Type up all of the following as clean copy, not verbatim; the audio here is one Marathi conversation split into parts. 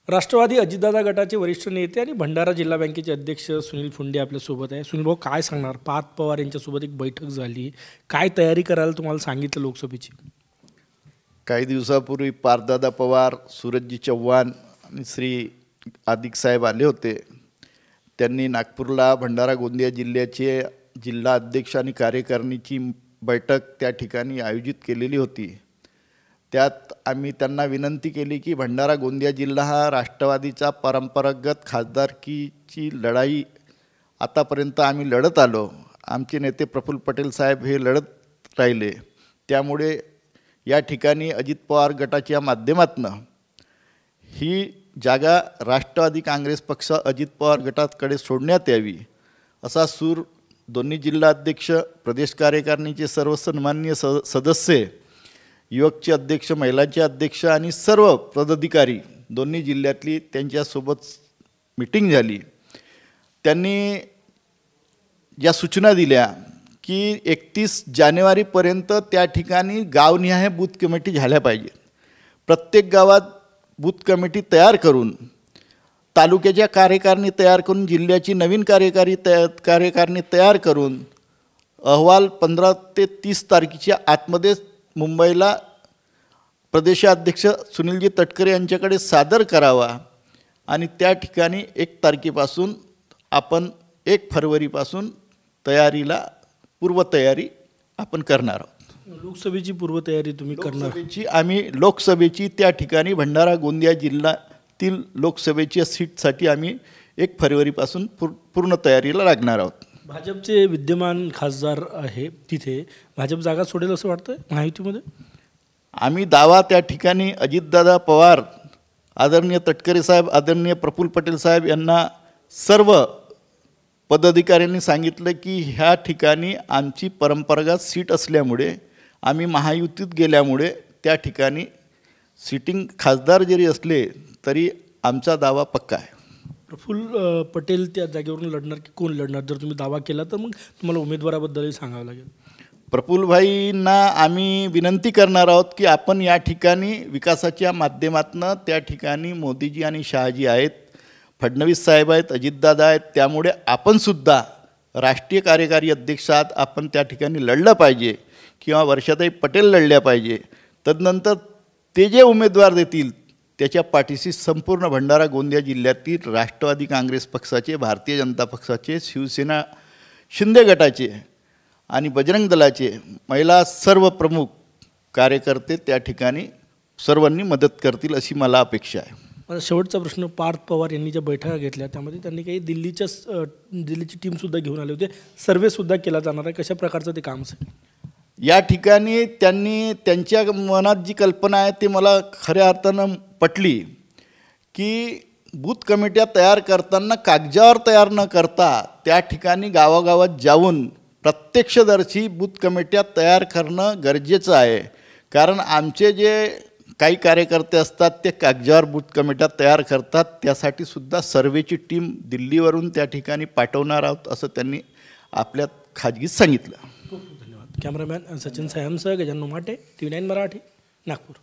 राष्ट्रवादी अजितदादा गटाचे वरिष्ठ नेते आणि भंडारा जिल्हा बँकेचे अध्यक्ष सुनील फुंडे आपल्यासोबत आहे। सुनील भाऊ, काय सांगणार? पार्थ पवार यांच्यासोबत एक बैठक झाली, काय तयारी करायला तुम्हाला सांगितलं लोकसभेची? काही दिवसापूर्वी पार्थदादा पवार, सूरजजी चव्हाण आणि श्री आदिक साहेब आले होते। त्यांनी नागपूरला भंडारा गोंदिया जिल्ह्याचे जिल्हा अध्यक्ष आणि कार्यकारिणीची बैठक त्या ठिकाणी आयोजित केलेली होती। त्यात आम्ही त्यांना विनंती केली की भंडारा गोंदिया जिल्हा हा राष्ट्रवादीचा परंपरागत खासदारकीची लढाई आतापर्यंत आम्ही लढत आलो। आमचे नेते प्रफुल्ल पटेल साहेब हे लढत राहिले, त्यामुळे या ठिकाणी अजित पवार गटाच्या माध्यमातून ही जागा राष्ट्रवादी काँग्रेस पक्ष अजित पवार गटाकडे सोडण्यात यावी असा सूर दोन्ही जिल्हा अध्यक्ष, प्रदेश कार्यकारिणीचे सर्व सन्माननीय सदस्य, युवकचे अध्यक्ष, महिलांचे अध्यक्ष आणि सर्व पदाधिकारी दोन्ही जिल्ह्यातली त्यांच्यासोबत मीटिंग झाली। त्यांनी या सूचना दिल्या की 31 जानेवारीपर्यंत त्या ठिकाणी गावनिहाय बूथ कमिटी झाल्या पाहिजे। प्रत्येक गावात बूथ कमिटी तयार करून, तालुक्याच्या कार्यकारिणी तयार करून, जिल्ह्याची नवीन कार्यकारिणी तयार करून अहवाल 15 ते 30 तारखेच्या आतमध्ये मुंबईला प्रदेशाध्यक्ष सुनीलजी तटकरे यांच्याकडे सादर करावा आणि त्या ठिकाणी 1 तारखेपासून आपण 1 फरवरीपासून पूर्वतयारी आपण करणार आहोत। लोकसभेची पूर्वतयारी तुम्ही करणार? लोकसभेची त्या ठिकाणी भंडारा गोंदिया जिल्ह्यातील लोकसभेच्या सीटसाठी आम्ही 1 फरवरीपासून पूर्ण तयारीला लागणार आहोत। भाजपचे विद्यमान खासदार आहे, तिथे भाजप जागा सोडेल असं वाटतं महायुतीमध्ये? आम्ही दावा त्या ठिकाणी अजितदादा पवार, आदरणीय तटकरे साहेब, आदरणीय प्रफुल्ल पटेल साहेब यांना सर्व पदाधिकाऱ्यांनी सांगितलं की ह्या ठिकाणी आमची परंपरागत सीट असल्यामुळे, आम्ही महायुतीत गेल्यामुळे त्या ठिकाणी सिटिंग खासदार जरी असले तरी आमचा दावा पक्का आहे। प्रफुल्ल पटेल त्या जागेवरून लढणार की कोण लढणार? जर तुम्ही दावा केला तर मग तुम्हाला उमेदवाराबद्दलही सांगावं लागेल। प्रफुल्लभाईंना आम्ही विनंती करणार आहोत की आपण या ठिकाणी विकासाच्या माध्यमातून, त्या ठिकाणी मोदीजी आणि शहाजी आहेत, फडणवीस साहेब आहेत, अजितदादा आहेत, त्यामुळे आपणसुद्धा राष्ट्रीय कार्यकारी अध्यक्षात आपण त्या ठिकाणी लढलं पाहिजे किंवा वर्षाताई पटेल लढल्या पाहिजे। तदनंतर ते जे उमेदवार देतील त्याच्या पाठीशी संपूर्ण भंडारा गोंदिया जिल्ह्यातील राष्ट्रवादी काँग्रेस पक्षाचे, भारतीय जनता पक्षाचे, शिवसेना शिंदे गटाचे आणि बजरंग दलाचे महिला सर्व प्रमुख कार्यकर्ते त्या ठिकाणी सर्वांनी मदत करतील अशी मला अपेक्षा आहे। माझा शेवटचा प्रश्न, पार्थ पवार यांनी ज्या बैठका घेतल्या त्यामध्ये त्यांनी काही दिल्लीची टीमसुद्धा घेऊन आले होते, सर्वेसुद्धा केला जाणार आहे, कशा प्रकारचं ते काम असेल? या ठिकाणी त्यांनी त्यांच्या मनात जी कल्पना आहे ते मला खऱ्या अर्थानं पटली की बूथ कमिट्या तयार करताना कागदावर तयार न करता त्या ठिकाणी गावागावात जाऊन प्रत्यक्षदर्शी बूथ कमिट्या तयार करणं गरजेचं आहे। कारण आमचे जे काही कार्यकर्ते असतात ते कागदावर बूथ कमिट्या तयार करतात, त्यासाठी सुद्धा सर्वेची टीम दिल्लीवरून त्या ठिकाणी पाठवणार आहोत असं त्यांनी आपल्या खाजगीत सांगितलं। धन्यवाद। कॅमेरामॅन सचिन सायमसह गजानन उमाटे, TV9 मराठी, नागपूर।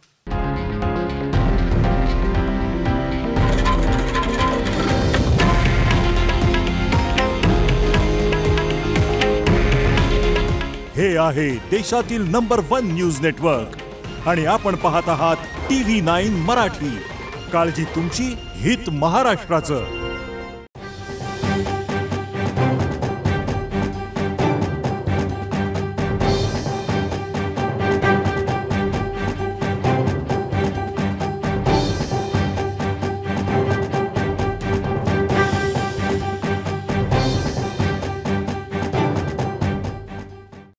हे आहे देशातील नंबर 1 न्यूज नेटवर्क आणि आपण पाहत आहात TV9 मराठी। काळजी तुमची, हित महाराष्ट्राचं।